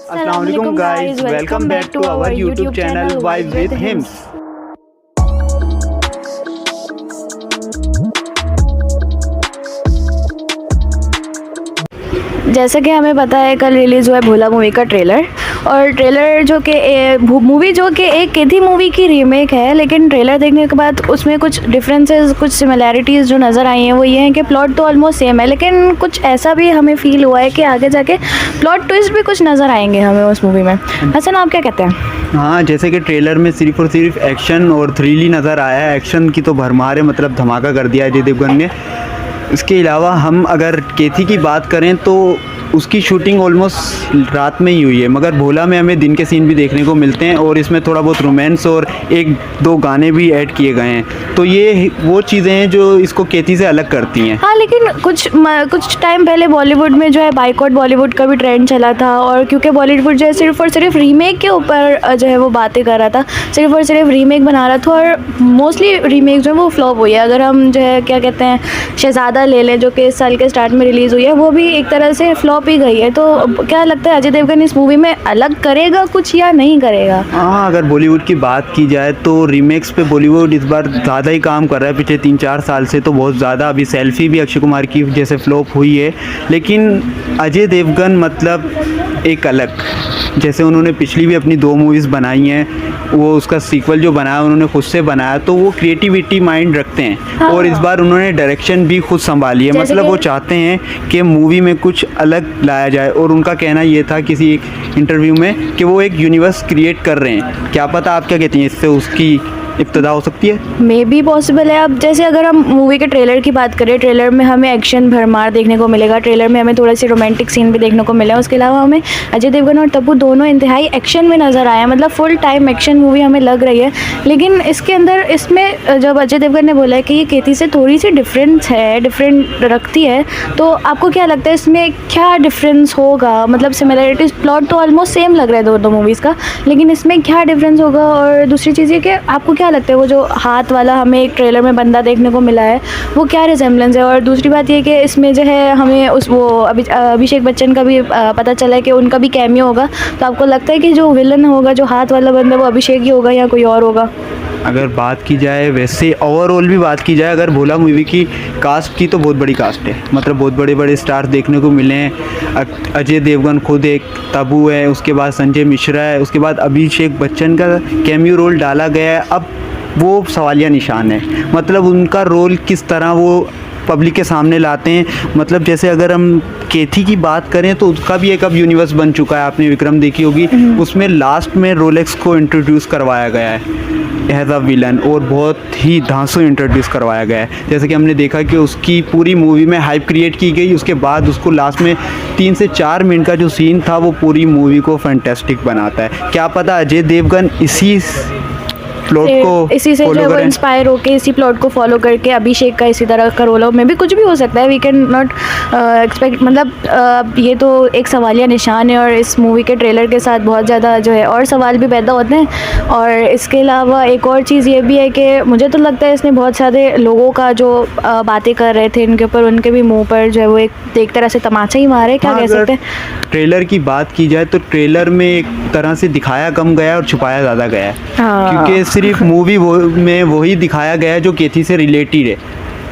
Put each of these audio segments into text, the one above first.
Assalamualaikum guys, welcome back to our YouTube channel Vibes with Hymns। जैसा कि हमें पता है कल रिलीज़ हुआ है भोला मूवी का ट्रेलर। और ट्रेलर जो कि मूवी जो कि एक केथी मूवी की रीमेक है, लेकिन ट्रेलर देखने के बाद उसमें कुछ डिफरेंसेस, कुछ सिमिलैरिटीज़ जो नज़र आई हैं वो ये हैं कि प्लॉट तो ऑलमोस्ट सेम है, लेकिन कुछ ऐसा भी हमें फील हुआ है कि आगे जाके प्लॉट ट्विस्ट भी कुछ नज़र आएंगे हमें उस मूवी में। हसन, आप क्या कहते हैं? हाँ, जैसे कि ट्रेलर में सिर्फ और सिर्फ एक्शन और थ्रिल ही नज़र आया है। एक्शन की तो भरमार है, मतलब धमाका कर दिया अजय देवगन ने। इसके अलावा हम अगर केथी की बात करें तो उसकी शूटिंग ऑलमोस्ट रात में ही हुई है, मगर भोला में हमें दिन के सीन भी देखने को मिलते हैं और इसमें थोड़ा बहुत रोमांस और एक दो गाने भी ऐड किए गए हैं। तो ये वो चीज़ें हैं जो इसको केथी से अलग करती हैं। हाँ, लेकिन कुछ टाइम पहले बॉलीवुड में जो है बाइकॉट बॉलीवुड का भी ट्रेंड चला था, और क्योंकि बॉलीवुड जो है सिर्फ और सिर्फ रीमेक के ऊपर जो है वो बातें कर रहा था, सिर्फ और सिर्फ रीमेक बना रहा था, और मोस्टली रीमेक जो है वो फ्लॉप हुई है। अगर हम जो है क्या कहते हैं शहजादा ले लें, जो कि इस साल के स्टार्ट में रिलीज़ हुई है, वो भी एक तरह से फ्लॉप ही गई है। तो क्या लगता है अजय देवगन इस मूवी में अलग करेगा कुछ या नहीं करेगा? हाँ, अगर बॉलीवुड की बात की जाए तो रीमेक्स पे बॉलीवुड इस बार ज़्यादा ही काम कर रहा है। पिछले 3-4 साल से तो बहुत ज़्यादा। अभी सेल्फी भी अक्षय कुमार की जैसे फ्लॉप हुई है, लेकिन अजय देवगन मतलब एक अलग, जैसे उन्होंने पिछली भी अपनी 2 मूवीज़ बनाई हैं, वो उसका सीक्वल जो बनाया उन्होंने खुद से बनाया, तो वो क्रिएटिविटी माइंड रखते हैं। हाँ। और इस बार उन्होंने डायरेक्शन भी खुद संभाली है, मतलब वो चाहते हैं कि मूवी में कुछ अलग लाया जाए। और उनका कहना ये था किसी एक इंटरव्यू में कि वो एक यूनिवर्स क्रिएट कर रहे हैं। क्या पता आप क्या कहती हैं, इससे उसकी इब्तिदा हो सकती है? मे बी पॉसिबल है। अब जैसे अगर हम मूवी के ट्रेलर की बात करें, ट्रेलर में हमें एक्शन भरमार देखने को मिलेगा, ट्रेलर में हमें थोड़ा सी रोमांटिक सीन भी देखने को मिला। उसके अलावा हमें अजय देवगन और तब्बू दोनों इंतहाई एक्शन में नज़र आए, मतलब फुल टाइम एक्शन मूवी हमें लग रही है। लेकिन इसके अंदर इसमें जब अजय देवगन ने बोला है कि ये केथी से थोड़ी सी डिफरेंस है, डिफरेंट रखती है, तो आपको क्या लगता है इसमें क्या डिफरेंस होगा? मतलब सिमिलैरिटीज़, प्लॉट तो ऑलमोस्ट सेम लग रहा है दोनों मूवीज़ का, लेकिन इसमें क्या डिफरेंस होगा? और दूसरी चीज़ ये कि आपको क्या लगता है वो जो हाथ वाला हमें एक ट्रेलर में बंदा देखने को मिला है वो क्या रिजेम्बलेंस है? और दूसरी बात ये कि इसमें जो है हमें अभिषेक बच्चन का भी पता चला है कि उनका भी कैमियो होगा। तो आपको लगता है कि जो विलन होगा, जो हाथ वाला बंदा, वो अभिषेक ही होगा या कोई और होगा? अगर बात की जाए, वैसे ओवरऑल भी बात की जाए, अगर भोला मूवी की कास्ट की तो बहुत बड़ी कास्ट है, मतलब बहुत बड़े बड़े स्टार्स देखने को मिले हैं। अजय देवगन खुद एक, तब्बू है, उसके बाद संजय मिश्रा है, उसके बाद अभिषेक बच्चन का कैमियो रोल डाला गया है। अब वो सवालिया निशान है, मतलब उनका रोल किस तरह वो पब्लिक के सामने लाते हैं। मतलब जैसे अगर हम केथी की बात करें तो उसका भी एक अब यूनिवर्स बन चुका है, आपने विक्रम देखी होगी, उसमें लास्ट में रोलेक्स को इंट्रोड्यूस करवाया गया है एज अ विलन, और बहुत ही धांसू इंट्रोड्यूस करवाया गया है। जैसे कि हमने देखा कि उसकी पूरी मूवी में हाइप क्रिएट की गई, उसके बाद उसको लास्ट में 3 से 4 मिनट का जो सीन था वो पूरी मूवी को फैंटास्टिक बनाता है। क्या पता अजय देवगन इसी से जो है इंस्पायर होकर इसी प्लॉट को फॉलो करके अभिषेक का इसी तरह का रोल हो। में भी कुछ भी हो सकता है, वी कैन नॉट एक्सपेक्ट। मतलब ये तो एक सवालिया निशान है, और इस मूवी के ट्रेलर के साथ बहुत ज़्यादा जो है और सवाल भी पैदा होते हैं। और इसके अलावा एक और चीज़ ये भी है कि मुझे तो लगता है इसने बहुत सारे लोगों का जो बातें कर रहे थे इनके ऊपर, उनके भी मुँह पर जो है वो एक तरह से तमाचा ही मारे, क्या कह सकते हैं। ट्रेलर की बात की जाए तो ट्रेलर में एक तरह से दिखाया कम गया और छुपाया ज़्यादा गया है। हाँ। क्योंकि सिर्फ मूवी में वही दिखाया गया है जो केथी से रिलेटेड है,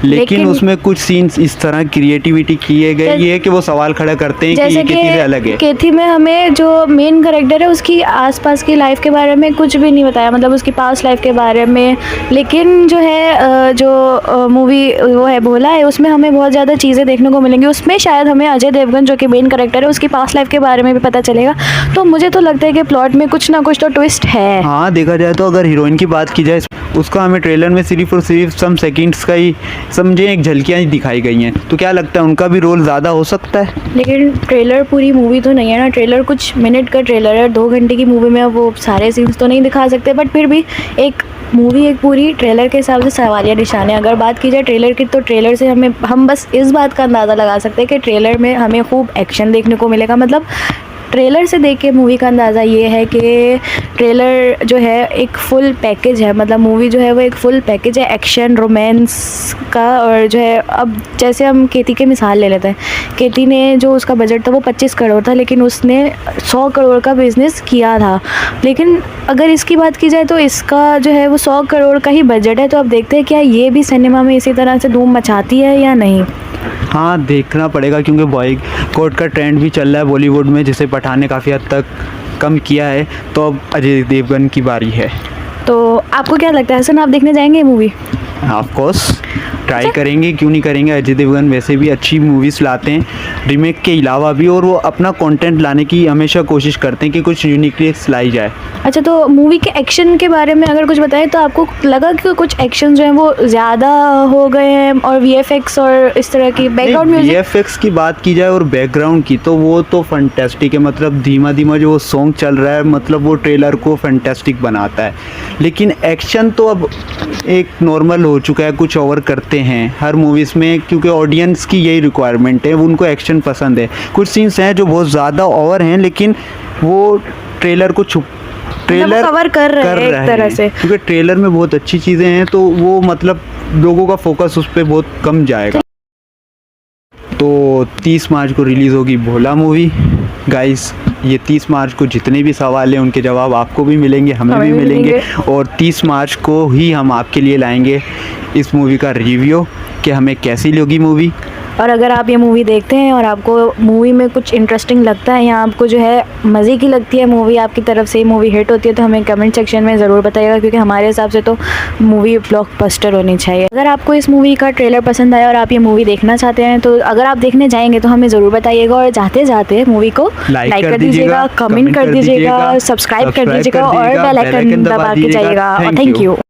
लेकिन उसमें कुछ सीन्स इस तरह क्रिएटिविटी किए गए ये है कि वो सवाल खड़ा करते हैं कि ये केथी से अलग है। केथी में हमें जो मेन कैरेक्टर है उसकी आसपास की लाइफ के बारे में कुछ भी नहीं बताया, मतलब उसकी पास्ट लाइफ के बारे में। लेकिन जो है जो मूवी वो है भोला है, उसमें हमें बहुत ज़्यादा चीज़ें देखने को मिलेंगी। उसमें शायद हमें अजय देवगन जो कि मेन कैरेक्टर है उसकी पास्ट लाइफ के बारे में भी पता चलेगा। तो मुझे तो लगता है कि प्लॉट में कुछ ना कुछ तो ट्विस्ट है। हाँ, देखा जाए तो अगर हीरोइन की बात की जाए, उसका हमें ट्रेलर में सिर्फ और सिर्फ सम सेकंड्स का ही समझे एक झलकियाँ दिखाई गई हैं। तो क्या लगता है उनका भी रोल ज़्यादा हो सकता है? लेकिन ट्रेलर पूरी मूवी तो नहीं है ना, ट्रेलर कुछ मिनट का ट्रेलर है। 2 घंटे की मूवी में वो सारे सीन्स तो नहीं दिखा सकते, बट फिर भी एक मूवी एक पूरी ट्रेलर के हिसाब से सवालिया निशान है। अगर बात की जाए ट्रेलर की, तो ट्रेलर से हम बस इस बात का अंदाज़ा लगा सकते हैं कि ट्रेलर में हमें खूब एक्शन देखने को मिलेगा। मतलब ट्रेलर से देख के मूवी का अंदाज़ा ये है कि ट्रेलर जो है एक फुल पैकेज है, मतलब मूवी जो है वो एक फुल पैकेज है एक्शन रोमांस का। और जो है अब जैसे हम केती की मिसाल ले लेते हैं, केती ने जो उसका बजट था वो 25 करोड़ था, लेकिन उसने 100 करोड़ का बिज़नेस किया था। लेकिन अगर इसकी बात की जाए तो इसका जो है वो 100 करोड़ का ही बजट है। तो अब देखते हैं क्या ये भी सिनेमा में इसी तरह से धूम मचाती है या नहीं। हाँ, देखना पड़ेगा क्योंकि बॉयकॉट का ट्रेंड भी चल रहा है बॉलीवुड में, जिसे पठान ने काफ़ी हद तक कम किया है। तो अब अजय देवगन की बारी है। तो आपको क्या लगता है हसन, आप देखने जाएंगे ये मूवी? ऑफ कोर्स ट्राई करेंगे, क्यों नहीं करेंगे। अजय देवगन वैसे भी अच्छी मूवीज़ लाते हैं रीमेक के अलावा भी, और वो अपना कंटेंट लाने की हमेशा कोशिश करते हैं कि कुछ यूनिकनेस लाई जाए। अच्छा, तो मूवी के एक्शन के बारे में अगर कुछ बताएं तो आपको लगा कि कुछ एक्शन जो है वो ज़्यादा हो गए हैं, और वीएफएक्स और इस तरह की बैकग्राउंड म्यूजिक? वीएफएक्स की बात की जाए और बैकग्राउंड की तो वो तो फैंटास्टिक है। मतलब धीमा धीमा जो सॉन्ग चल रहा है, मतलब वो ट्रेलर को फैंटास्टिक बनाता है। लेकिन एक्शन तो अब एक नॉर्मल हो चुका है, कुछ ओवर करते हैं हर मूवीज़ में, क्योंकि ऑडियंस की यही रिक्वायरमेंट है, उनको एक्शन पसंद है। कुछ सीन्स हैं जो बहुत ज़्यादा ओवर हैं, लेकिन वो ट्रेलर को ट्रेलर कवर कर रहे हैं एक तरह से, क्योंकि ट्रेलर में बहुत अच्छी चीज़ें हैं, तो वो मतलब लोगों का फोकस उस पर बहुत कम जाएगा। तो 30 मार्च को रिलीज़ होगी भोला मूवी। गाइस, ये 30 मार्च को जितने भी सवाल हैं उनके जवाब आपको भी मिलेंगे, हमें भी मिलेंगे। और 30 मार्च को ही हम आपके लिए लाएंगे इस मूवी का रिव्यू कि हमें कैसी लगी मूवी। और अगर आप ये मूवी देखते हैं और आपको मूवी में कुछ इंटरेस्टिंग लगता है या आपको जो है मज़े की लगती है मूवी, आपकी तरफ से मूवी हिट होती है, तो हमें कमेंट सेक्शन में ज़रूर बताइएगा, क्योंकि हमारे हिसाब से तो मूवी ब्लॉकबस्टर होनी चाहिए। अगर आपको इस मूवी का ट्रेलर पसंद आया और आप ये मूवी देखना चाहते हैं, तो अगर आप देखने जाएंगे तो हमें ज़रूर बताइएगा। और जाते जाते मूवी को लाइक कर दीजिएगा, कमेंट कर दीजिएगा, सब्सक्राइब कर दीजिएगा और बेल आइकन दबा के जाइएगा। और थैंक यू।